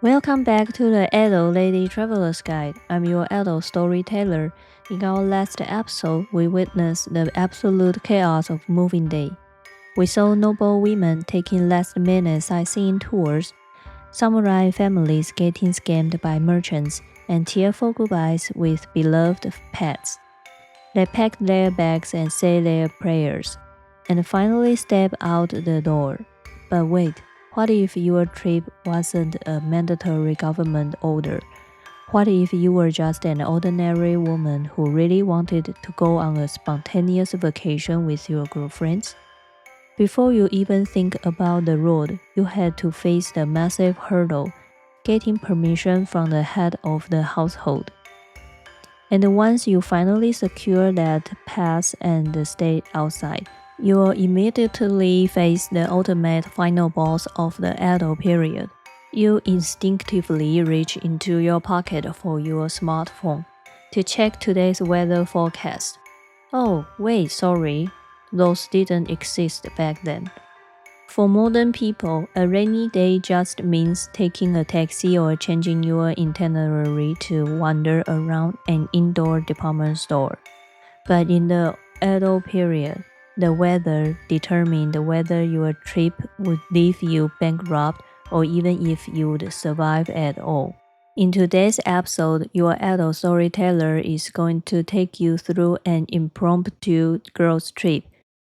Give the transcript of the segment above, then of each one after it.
Welcome back to the Edo Lady Traveler's Guide. I'm your Edo Storyteller. In our last episode, we witnessed the absolute chaos of moving day. We saw noble women taking last-minute sightseeing tours, samurai families getting scammed by merchants, and tearful goodbyes with beloved pets. They packed their bags and said their prayers, and finally stepped out the door. But wait, what if your trip wasn't a mandatory government order? What if you were just an ordinary woman who really wanted to go on a spontaneous vacation with your girlfriends? Before you even think about the road, you had to face the massive hurdle, getting permission from the head of the household. And once you finally secure that pass and stay outside, you'll immediately face the ultimate final boss of the Edo period. You instinctively reach into your pocket for your smartphone to check today's weather forecast. Oh, wait, sorry, those didn't exist back then. For modern people, a rainy day just means taking a taxi or changing your itinerary to wander around an indoor department store. But in the Edo period, the weather determined whether your trip would leave you bankrupt or even if you'd survive at all. In today's episode, your Edo storyteller is going to take you through an impromptu girls' trip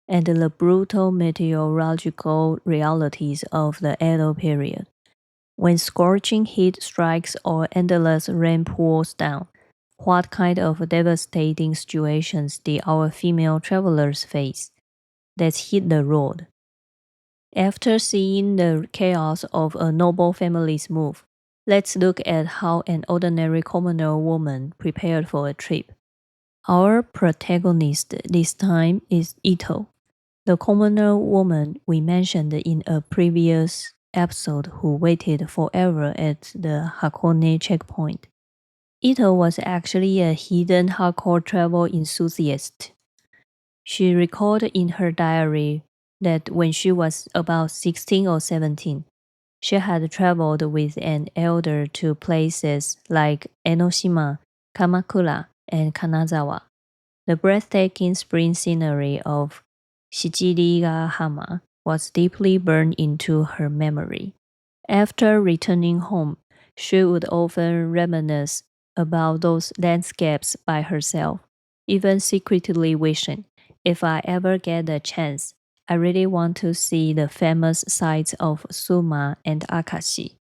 and the brutal meteorological realities of the Edo period. When scorching heat strikes or endless rain pours down, what kind of devastating situations did our female travelers face? Let's hit the road. After seeing the chaos of a noble family's move, let's look at how an ordinary commoner woman prepared for a trip. Our protagonist this time is Ito, the commoner woman we mentioned in a previous episode who waited forever at the Hakone checkpoint. Ito was actually a hidden hardcore travel enthusiast. She recalled in her diary that when she was about 16 or 17, she had traveled with an elder to places like Enoshima, Kamakura, and Kanazawa. The breathtaking spring scenery of Shichirigahama was deeply burned into her memory. After returning home, she would often reminisce about those landscapes by herself, even secretly wishing, if I ever get the chance, I really want to see the famous sites of Suma and Akashi.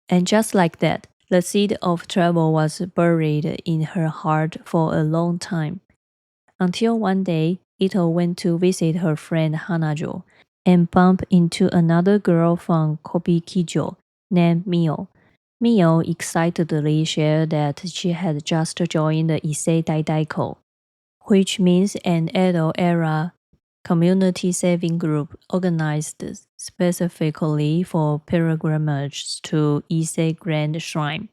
And just like that, the seed of travel was buried in her heart for a long time. Until one day, Ito went to visit her friend Hanajo and bumped into another girl from Kobikijo named Mio. Mio excitedly shared that she had just joined the Issei Daidaiko, which means an Edo-era community saving group organized specifically for pilgrimages to Issei Grand Shrine,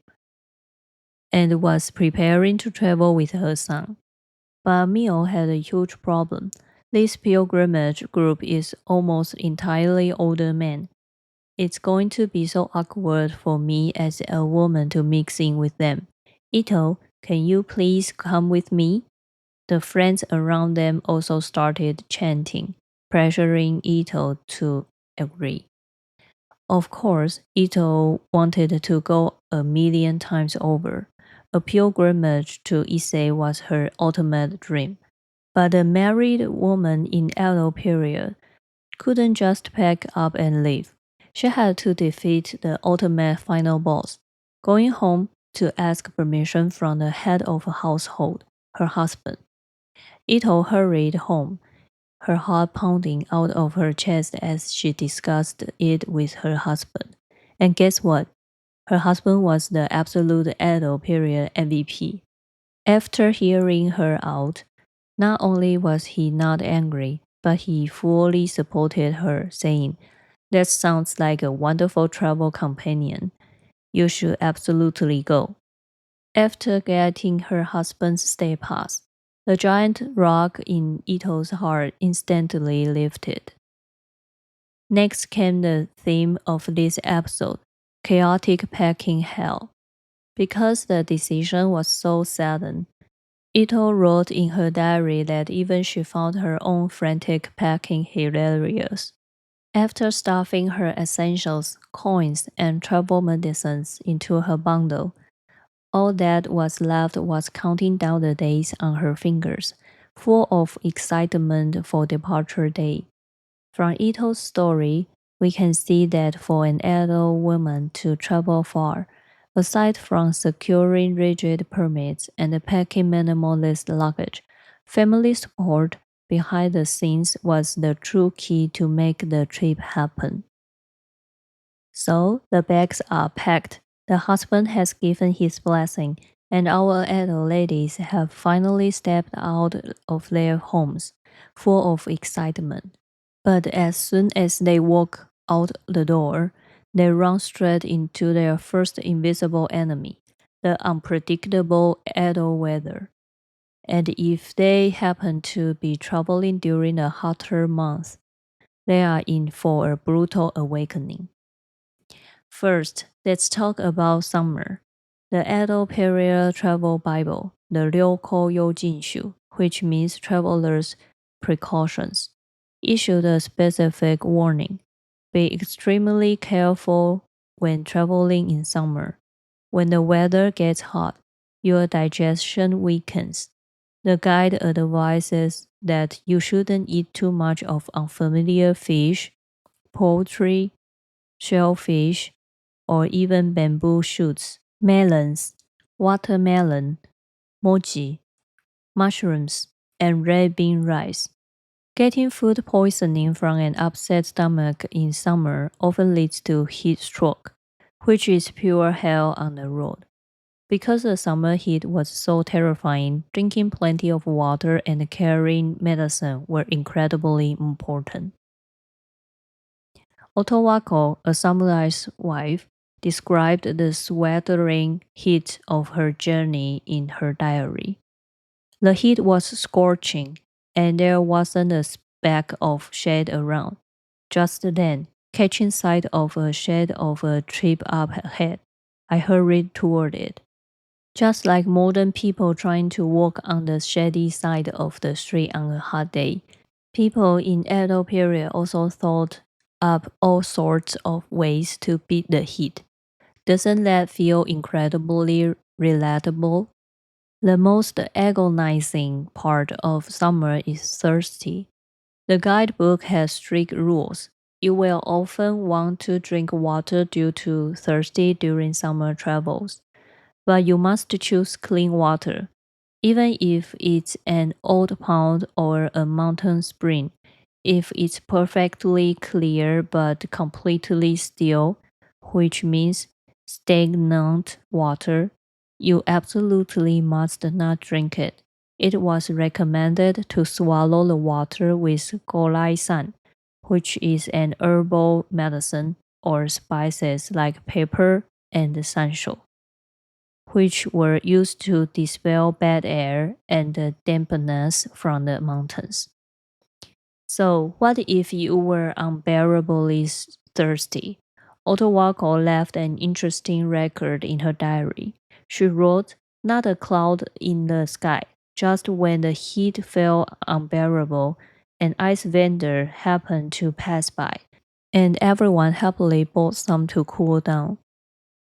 and was preparing to travel with her son. But Mio had a huge problem. This pilgrimage group is almost entirely older men. It's going to be so awkward for me as a woman to mix in with them. Ito, can you please come with me? The friends around them also started chanting, pressuring Ito to agree. Of course, Ito wanted to go a million times over. A pilgrimage to Issei was her ultimate dream. But a married woman in Edo period couldn't just pack up and leave. She had to defeat the ultimate final boss, going home to ask permission from the head of a household, her husband. Ito hurried home, her heart pounding out of her chest as she discussed it with her husband. And guess what? Her husband was the absolute Edo period MVP. After hearing her out, not only was he not angry, but he fully supported her, saying, "That sounds like a wonderful travel companion. You should absolutely go." After getting her husband's stay pass, the giant rock in Ito's heart instantly lifted. Next came the theme of this episode, chaotic packing hell. Because the decision was so sudden, Ito wrote in her diary that even she found her own frantic packing hilarious. After stuffing her essentials, coins, and travel medicines into her bundle, all that was left was counting down the days on her fingers, full of excitement for departure day. From Ito's story, we can see that for an adult woman to travel far, aside from securing rigid permits and packing minimalist luggage, family support behind the scenes was the true key to make the trip happen. So the bags are packed, the husband has given his blessing, and our adult ladies have finally stepped out of their homes, full of excitement. But as soon as they walk out the door, they run straight into their first invisible enemy, the unpredictable adult weather. And if they happen to be traveling during the hotter months, they are in for a brutal awakening. First, let's talk about summer. The Edo period travel Bible, the Ryoko Yojinshu, which means travelers' precautions, issued a specific warning. Be extremely careful when traveling in summer. When the weather gets hot, your digestion weakens. The guide advises that you shouldn't eat too much of unfamiliar fish, poultry, shellfish, or even bamboo shoots, melons, watermelon, mochi, mushrooms, and red bean rice. Getting food poisoning from an upset stomach in summer often leads to heat stroke, which is pure hell on the road. Because the summer heat was so terrifying, drinking plenty of water and carrying medicine were incredibly important. Otowako, a samurai's wife, described the sweltering heat of her journey in her diary. The heat was scorching, and there wasn't a speck of shade around. Just then, catching sight of a shade of a trip up ahead, I hurried toward it. Just like modern people trying to walk on the shady side of the street on a hot day, people in Edo period also thought up all sorts of ways to beat the heat. Doesn't that feel incredibly relatable? The most agonizing part of summer is thirsty. The guidebook has strict rules. You will often want to drink water due to thirsty during summer travels, but you must choose clean water, even if it's an old pond or a mountain spring. If it's perfectly clear but completely still, which means stagnant water, you absolutely must not drink it. It was recommended to swallow the water with golai-san, which is an herbal medicine, or spices like pepper and sansho, which were used to dispel bad air and the dampness from the mountains. So, what if you were unbearably thirsty? Otowako left an interesting record in her diary. She wrote, "Not a cloud in the sky. Just when the heat felt unbearable, an ice vendor happened to pass by, and everyone happily bought some to cool down."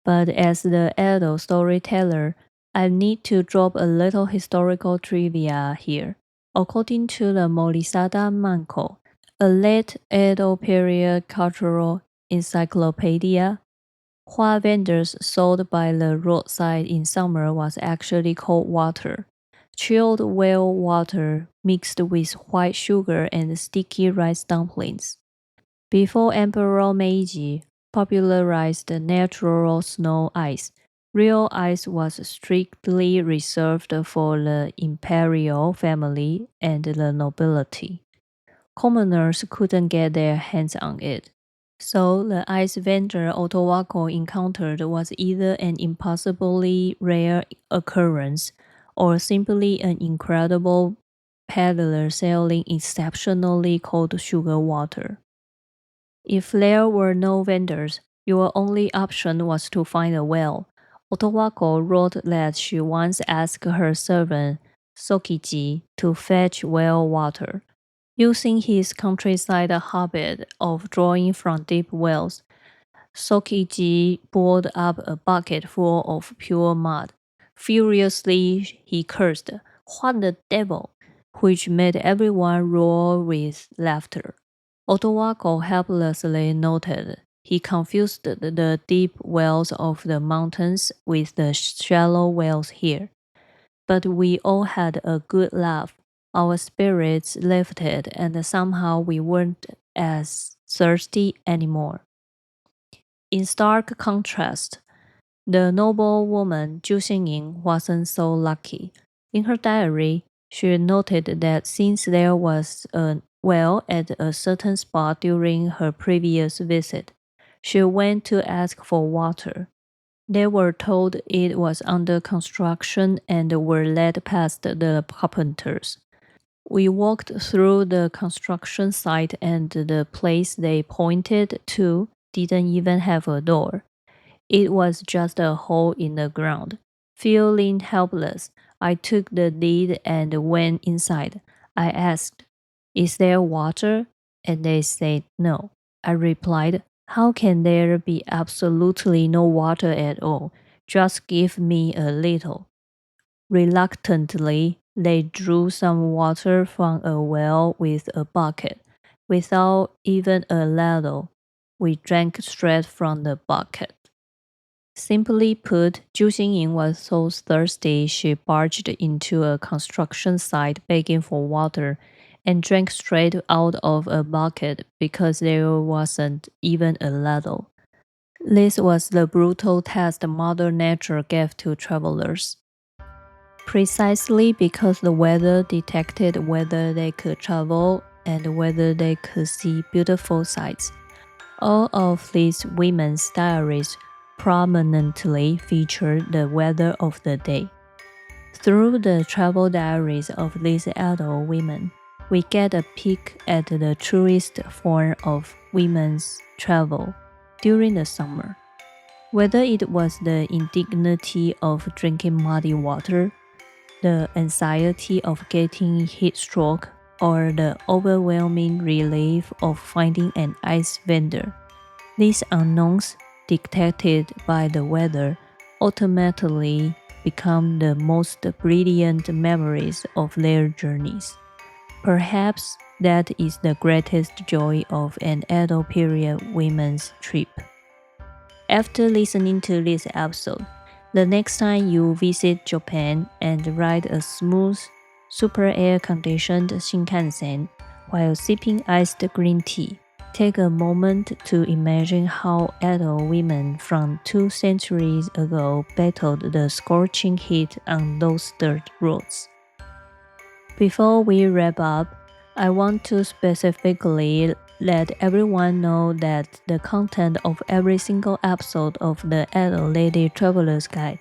But as the Edo storyteller, I need to drop a little historical trivia here. According to the Morisada Manko, a late Edo period cultural encyclopedia, what vendors sold by the roadside in summer was actually cold water, chilled well water mixed with white sugar and sticky rice dumplings. Before Emperor Meiji popularized natural snow ice, real ice was strictly reserved for the imperial family and the nobility. Commoners couldn't get their hands on it. So the ice vendor Otowako encountered was either an impossibly rare occurrence or simply an incredible peddler selling exceptionally cold sugar water. If there were no vendors, Your only option was to find a well. Otowako wrote that she once asked her servant, Sokiji, to fetch well water. Using his countryside habit of drawing from deep wells, Sokiji poured up a bucket full of pure mud. Furiously, he cursed, "What the devil!" which made everyone roar with laughter. Otowako helplessly noted he confused the deep wells of the mountains with the shallow wells here. But we all had a good laugh. Our spirits lifted, and somehow we weren't as thirsty anymore. In stark contrast, the noblewoman Zhu Xingying wasn't so lucky. In her diary, she noted that since there was a well at a certain spot during her previous visit, she went to ask for water. They were told it was under construction and were led past the carpenters. We walked through the construction site and the place they pointed to didn't even have a door. It was just a hole in the ground. Feeling helpless, I took the lead and went inside. I asked, "Is there water?" And they said no. I replied, "How can there be absolutely no water at all? Just give me a little." Reluctantly, they drew some water from a well with a bucket. Without even a ladle, we drank straight from the bucket. Simply put, Zhu Xingying was so thirsty she barged into a construction site begging for water and drank straight out of a bucket because there wasn't even a ladle. This was the brutal test Mother Nature gave to travelers. Precisely because the weather detected whether they could travel and whether they could see beautiful sights. All of these women's diaries prominently feature the weather of the day. Through the travel diaries of these adult women, we get a peek at the truest form of women's travel during the summer. Whether it was the indignity of drinking muddy water, the anxiety of getting heat stroke, or the overwhelming relief of finding an ice vendor. These unknowns, dictated by the weather, ultimately become the most brilliant memories of their journeys. Perhaps that is the greatest joy of an Edo period women's trip. After listening to this episode, the next time you visit Japan and ride a smooth, super air-conditioned Shinkansen while sipping iced green tea, take a moment to imagine how Edo women from 2 centuries ago battled the scorching heat on those dirt roads. Before we wrap up, I want to specifically let everyone know that the content of every single episode of the Edo Lady Traveler's Guide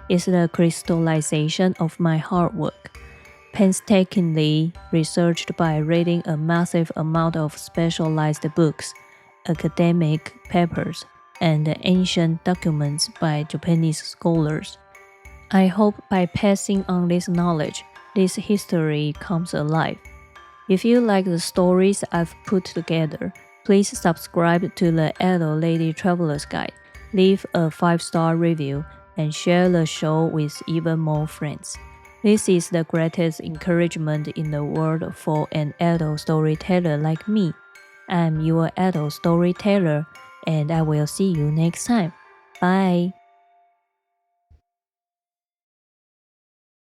is the crystallization of my hard work, painstakingly researched by reading a massive amount of specialized books, academic papers, and ancient documents by Japanese scholars. I hope by passing on this knowledge, this history comes alive. If you like the stories I've put together, please subscribe to the Edo Lady Traveler's Guide, leave a 5-star review, and share the show with even more friends. This is the greatest encouragement in the world for an Edo storyteller like me. I'm your Edo storyteller, and I will see you next time. Bye!